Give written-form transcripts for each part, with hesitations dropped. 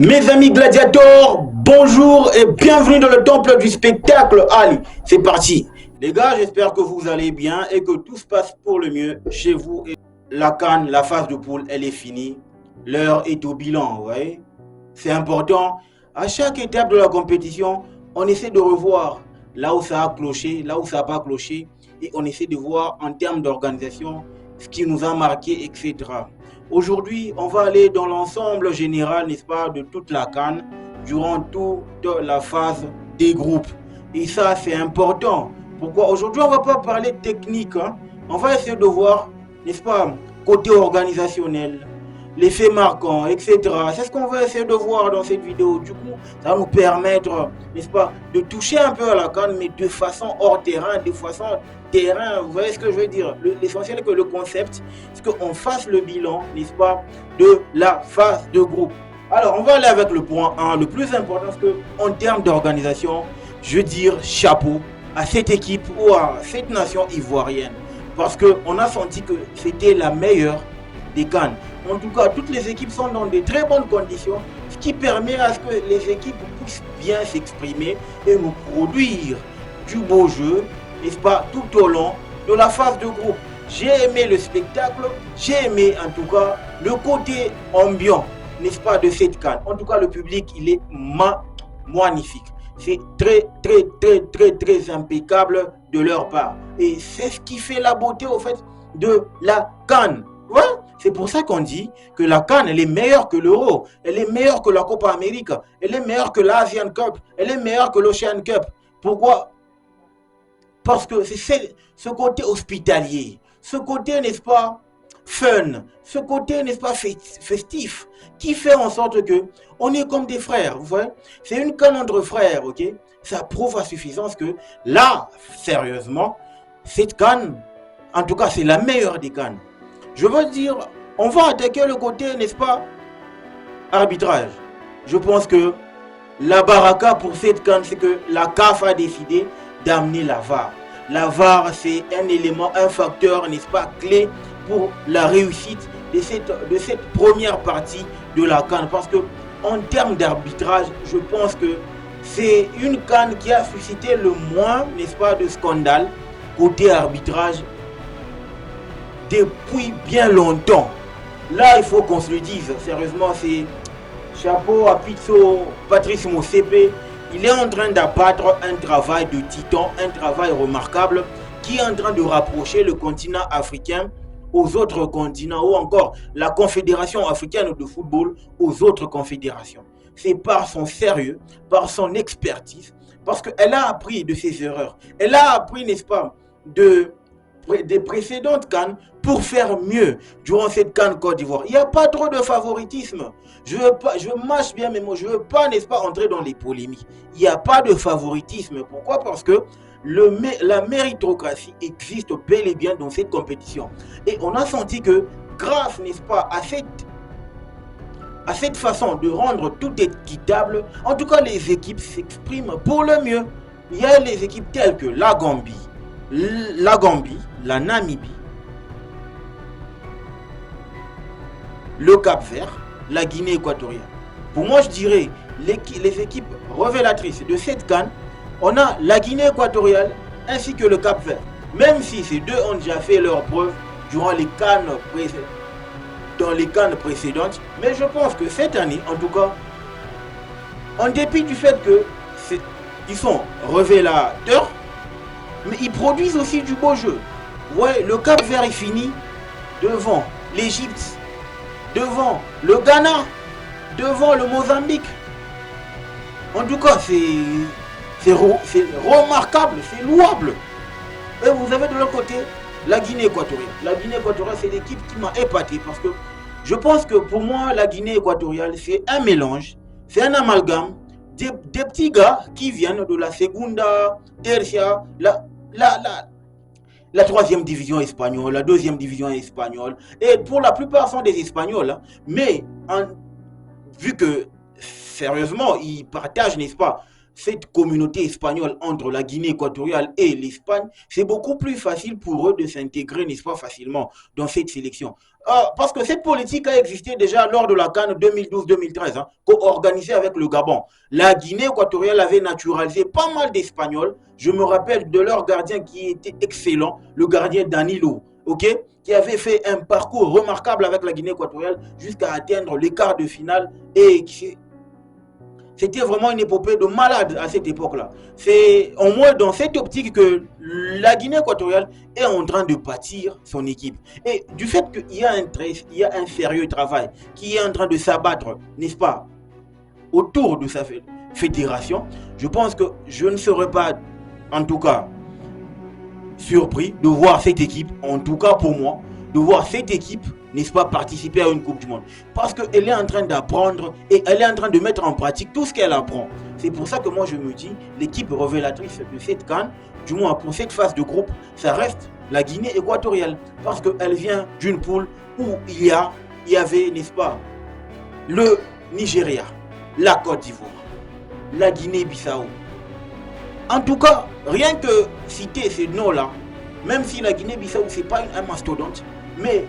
Mes amis gladiateurs, bonjour et bienvenue dans le temple du spectacle. Allez, c'est parti. Les gars, j'espère que vous allez bien et que tout se passe pour le mieux chez vous. La CAN, la phase de poule, elle est finie. L'heure est au bilan, vous voyez. C'est important. À chaque étape de la compétition, on essaie de revoir là où ça a cloché, là où ça n'a pas cloché. Et on essaie de voir en termes d'organisation ce qui nous a marqué, etc. Aujourd'hui, on va aller dans l'ensemble général, n'est-ce pas, de toute la CAN durant toute la phase des groupes. Et ça, c'est important. Pourquoi? Aujourd'hui, on ne va pas parler technique. On va essayer de voir, n'est-ce pas, côté organisationnel, les faits marquants, etc. C'est ce qu'on va essayer de voir dans cette vidéo. Du coup, ça va nous permettre, n'est-ce pas, de toucher un peu à la CAN, mais de façon hors terrain, de façon terrain. Vous voyez ce que je veux dire? L'essentiel est que le concept, c'est qu'on fasse le bilan, n'est-ce pas, de la phase de groupe. Alors, on va aller avec le point 1. Le plus important, c'est qu'en termes d'organisation, je veux dire chapeau à cette équipe ou à cette nation ivoirienne. Parce qu'on a senti que c'était la meilleure des CAN. En tout cas, toutes les équipes sont dans de très bonnes conditions, ce qui permet à ce que les équipes puissent bien s'exprimer et nous produire du beau jeu, n'est-ce pas, tout au long de la phase de groupe. J'ai aimé le spectacle, j'ai aimé en tout cas le côté ambiant, n'est-ce pas, de cette CAN. En tout cas, le public, il est magnifique. C'est très impeccable de leur part. Et c'est ce qui fait la beauté, au fait, de la CAN. Ouais, c'est pour ça qu'on dit que la CAN, elle est meilleure que l'Euro, elle est meilleure que la Copa América, elle est meilleure que l'Asian Cup, elle est meilleure que l'Ocean Cup. Pourquoi? Parce que c'est ce côté hospitalier, ce côté, n'est-ce pas, fun, ce côté, n'est-ce pas, festif, qui fait en sorte que on est comme des frères, vous voyez. C'est une CAN entre frères, ok. Ça prouve à suffisance que là, sérieusement, cette CAN, en tout cas, c'est la meilleure des CAN. Je veux dire, on va attaquer le côté, n'est-ce pas, arbitrage. Je pense que la baraka pour cette CAN, c'est que la CAF a décidé d'amener la VAR. La VAR, c'est un élément, un facteur, n'est-ce pas, clé pour la réussite de cette première partie de la CAN. Parce que en termes d'arbitrage, je pense que c'est une CAN qui a suscité le moins, n'est-ce pas, de scandale côté arbitrage depuis bien longtemps. Là, il faut qu'on se le dise, sérieusement, c'est chapeau à Patrice Motsepe. Il est en train d'abattre un travail de titan, un travail remarquable qui est en train de rapprocher le continent africain aux autres continents ou encore la Confédération africaine de football aux autres confédérations. C'est par son sérieux, par son expertise, parce qu'elle a appris de ses erreurs. Elle a appris, n'est-ce pas, des précédentes CAN pour faire mieux durant cette CAN Côte d'Ivoire. Il n'y a pas trop de favoritisme. Je mâche bien mes mots. Je ne veux pas, n'est-ce pas, entrer dans les polémiques. Il n'y a pas de favoritisme. Pourquoi? Parce que la méritocratie existe bel et bien dans cette compétition. Et on a senti que grâce, n'est-ce pas, à cette façon de rendre tout équitable, en tout cas les équipes s'expriment pour le mieux. Il y a les équipes telles que la Gambie, la Namibie, le Cap-Vert, la Guinée équatoriale. Pour moi, je dirais les équipes révélatrices de cette CAN, on a la Guinée équatoriale ainsi que le Cap-Vert. Même si ces deux ont déjà fait leur preuve durant les CAN précédentes, mais je pense que cette année, en tout cas, en dépit du fait qu'ils sont révélateurs, mais ils produisent aussi du beau jeu. Ouais, le Cap-Vert est fini devant l'Égypte, devant le Ghana, devant le Mozambique. En tout cas, c'est remarquable, c'est louable. Et vous avez de l'autre côté la Guinée équatoriale. La Guinée équatoriale, c'est l'équipe qui m'a épaté parce que je pense que pour moi, la Guinée équatoriale, c'est un mélange, c'est un amalgame des petits gars qui viennent de la Segunda, Tercia, la troisième division espagnole, la deuxième division espagnole. Et pour la plupart, sont des Espagnols. Mais vu que, sérieusement, ils partagent, n'est-ce pas, cette communauté espagnole entre la Guinée équatoriale et l'Espagne, c'est beaucoup plus facile pour eux de s'intégrer, n'est-ce pas, facilement dans cette sélection. Parce que cette politique a existé déjà lors de la CAN 2012-2013, hein, co-organisée avec le Gabon. La Guinée équatoriale avait naturalisé pas mal d'Espagnols. Je me rappelle de leur gardien qui était excellent, le gardien Danilo, ok, qui avait fait un parcours remarquable avec la Guinée équatoriale jusqu'à atteindre les quarts de finale et qui... C'était vraiment une épopée de malade à cette époque-là. C'est au moins dans cette optique que la Guinée équatoriale est en train de bâtir son équipe. Et du fait qu'il y a un sérieux travail qui est en train de s'abattre, n'est-ce pas, autour de sa fédération, je pense que je ne serais pas, en tout cas, surpris de voir cette équipe, en tout cas pour moi, de voir cette équipe, n'est-ce pas, participer à une Coupe du Monde. Parce qu'elle est en train d'apprendre et elle est en train de mettre en pratique tout ce qu'elle apprend. C'est pour ça que moi je me dis, l'équipe révélatrice de cette CAN, du moins pour cette phase de groupe, ça reste la Guinée équatoriale. Parce qu'elle vient d'une poule où il y avait, n'est-ce pas, le Nigeria, la Côte d'Ivoire, la Guinée-Bissau. En tout cas, rien que citer ces noms-là, même si la Guinée-Bissau, ce n'est pas un mastodonte, mais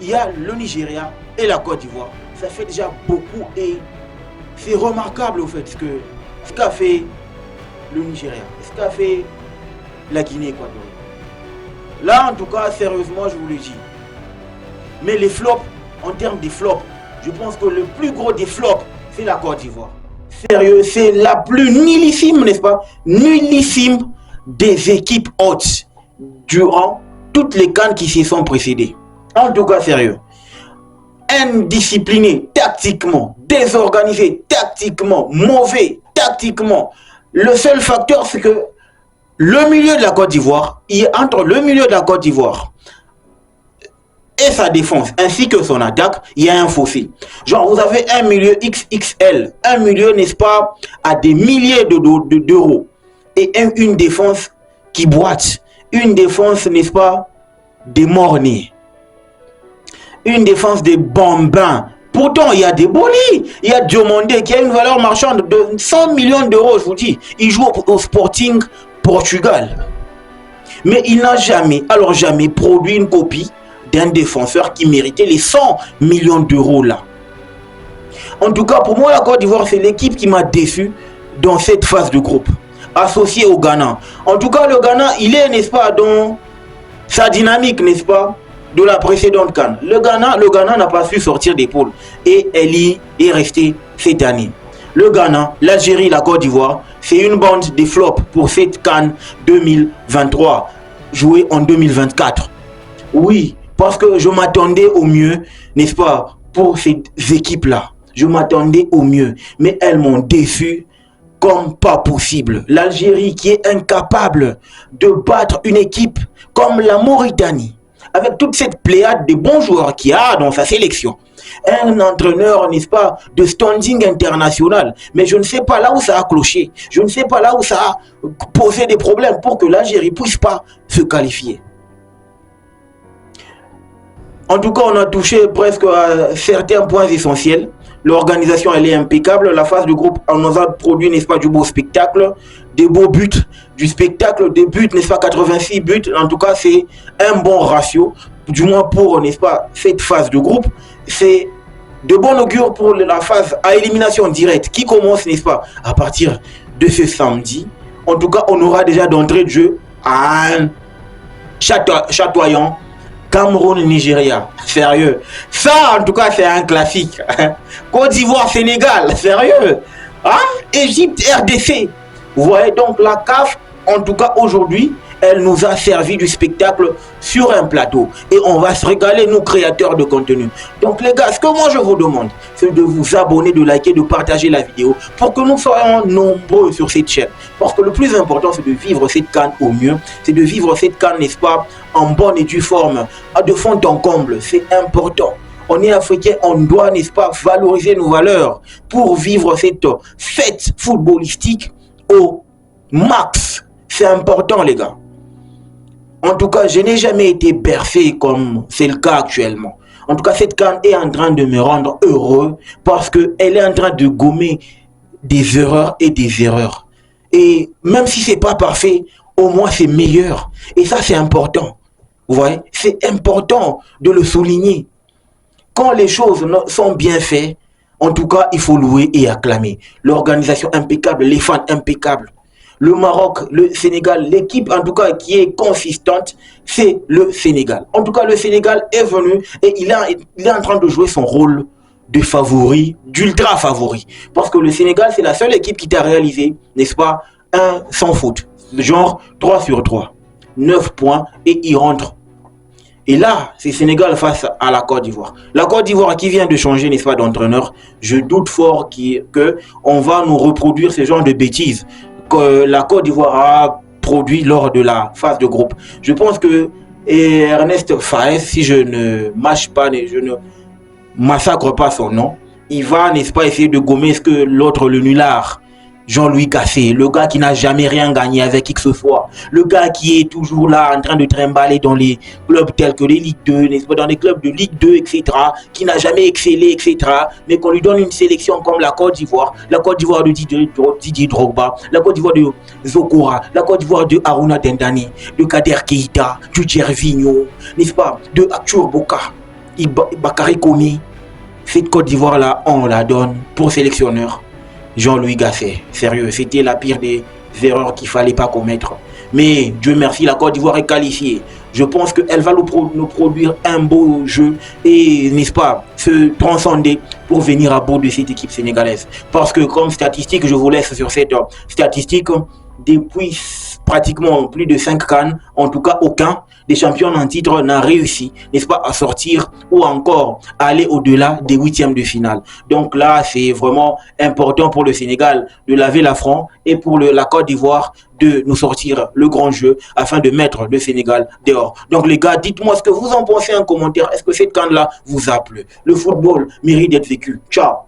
il y a le Nigeria et la Côte d'Ivoire. Ça fait déjà beaucoup et c'est remarquable au fait ce qu'a fait le Nigeria, ce qu'a fait la Guinée équatoriale. Là, en tout cas, sérieusement, je vous le dis. Mais les flops, en termes de flops, je pense que le plus gros des flops, c'est la Côte d'Ivoire. Sérieux, c'est la plus nullissime, n'est-ce pas? Nullissime des équipes hautes durant toutes les CAN qui s'y sont précédées. En tout cas, sérieux. Indiscipliné tactiquement, désorganisé tactiquement, mauvais tactiquement. Le seul facteur, c'est que le milieu de la Côte d'Ivoire, entre le milieu de la Côte d'Ivoire et sa défense, ainsi que son attaque, il y a un fossé. Genre, vous avez un milieu XXL, un milieu, n'est-ce pas, à des milliers d'euros, et une défense qui boite, une défense, n'est-ce pas, des mornés, une défense des bambins. Pourtant, il y a des bolis, il y a Diomandé qui a une valeur marchande de 100 millions d'euros, je vous dis. Il joue au Sporting Portugal. Mais il n'a jamais, alors jamais, produit une copie d'un défenseur qui méritait les 100 millions d'euros là. En tout cas, pour moi, la Côte d'Ivoire, c'est l'équipe qui m'a déçu dans cette phase de groupe, associée au Ghana. En tout cas, le Ghana, il est, n'est-ce pas, dans sa dynamique, n'est-ce pas, de la précédente CAN. Le Ghana n'a pas su sortir des poules et elle y est restée cette année. Le Ghana, l'Algérie, la Côte d'Ivoire, c'est une bande de flops pour cette CAN 2023, jouée en 2024. Oui, parce que je m'attendais au mieux, n'est-ce pas, pour ces équipes-là. Je m'attendais au mieux, mais elles m'ont déçu comme pas possible. L'Algérie qui est incapable de battre une équipe comme la Mauritanie, avec toute cette pléiade de bons joueurs qu'il y a dans sa sélection. Un entraîneur, n'est-ce pas, de standing international. Mais je ne sais pas là où ça a cloché. Je ne sais pas là où ça a posé des problèmes pour que l'Algérie ne puisse pas se qualifier. En tout cas, on a touché presque à certains points essentiels. L'organisation, elle est impeccable. La phase de groupe, on nous a produit, n'est-ce pas, du beau spectacle, des beaux buts, du spectacle, des buts, n'est-ce pas, 86 buts. En tout cas, c'est un bon ratio, du moins pour, n'est-ce pas, cette phase de groupe. C'est de bon augure pour la phase à élimination directe qui commence, n'est-ce pas, à partir de ce samedi. En tout cas, on aura déjà d'entrée de jeu un chatoyant Cameroun-Nigeria, sérieux. Ça, en tout cas, c'est un classique. Côte d'Ivoire-Sénégal, sérieux. Hein? Égypte-RDC. Vous voyez, donc la CAF, en tout cas aujourd'hui, elle nous a servi du spectacle sur un plateau. Et on va se régaler, nous, créateurs de contenu. Donc les gars, ce que moi je vous demande, c'est de vous abonner, de liker, de partager la vidéo pour que nous soyons nombreux sur cette chaîne. Parce que le plus important, c'est de vivre cette CAN au mieux. C'est de vivre cette CAN, n'est-ce pas, en bonne et due forme, de fond en comble. C'est important. On est africain, on doit, n'est-ce pas, valoriser nos valeurs pour vivre cette fête footballistique au max. C'est important, les gars. En tout cas, je n'ai jamais été bercé comme c'est le cas actuellement. En tout cas, cette CAN est en train de me rendre heureux parce qu'elle est en train de gommer des erreurs et des erreurs. Et même si c'est pas parfait, au moins c'est meilleur. Et ça, c'est important. Vous voyez, c'est important de le souligner. Quand les choses sont bien faites, en tout cas, il faut louer et acclamer. L'organisation impeccable, les fans impeccables. Le Maroc, le Sénégal, l'équipe en tout cas qui est consistante, c'est le Sénégal. En tout cas, le Sénégal est venu et il est en train de jouer son rôle de favori, d'ultra favori. Parce que le Sénégal, c'est la seule équipe qui t'a réalisé, n'est-ce pas, un sans faute. Genre 3 sur 3. 9 points et il rentre. Et là, c'est Sénégal face à la Côte d'Ivoire. La Côte d'Ivoire qui vient de changer, n'est-ce pas, d'entraîneur. Je doute fort qu'on va nous reproduire ce genre de bêtises que la Côte d'Ivoire a produit lors de la phase de groupe. Je pense que Ernest Faes, si je ne mâche pas, je ne massacre pas son nom, il va, n'est-ce pas, essayer de gommer ce que l'autre, le nulard, Jean-Louis Cassé, le gars qui n'a jamais rien gagné avec qui que ce soit, le gars qui est toujours là en train de trimballer dans les clubs tels que les Ligue 2, n'est-ce pas, dans les clubs de Ligue 2, etc., qui n'a jamais excellé, etc., mais qu'on lui donne une sélection comme la Côte d'Ivoire de Didier Drogba, la Côte d'Ivoire de Zokora, la Côte d'Ivoire de Haruna Dendani, de Kader Keita, de Gervinho, n'est-ce pas, de Arthur Boka, Bakary Koné. Cette Côte d'Ivoire-là, on la donne pour sélectionneur Jean-Louis Gasset. Sérieux, c'était la pire des erreurs qu'il ne fallait pas commettre. Mais Dieu merci, la Côte d'Ivoire est qualifiée. Je pense qu'elle va nous produire un beau jeu et, n'est-ce pas, se transcender pour venir à bout de cette équipe sénégalaise. Parce que comme statistique, je vous laisse sur cette statistique, depuis pratiquement plus de 5 CAN, en tout cas aucun des champions en titre n'a réussi, n'est-ce pas, à sortir ou encore à aller au-delà des huitièmes de finale. Donc là, c'est vraiment important pour le Sénégal de laver l'affront et pour la Côte d'Ivoire de nous sortir le grand jeu afin de mettre le Sénégal dehors. Donc les gars, dites-moi ce que vous en pensez en commentaire. Est-ce que cette CAN-là vous a plu? Le football mérite d'être vécu. Ciao.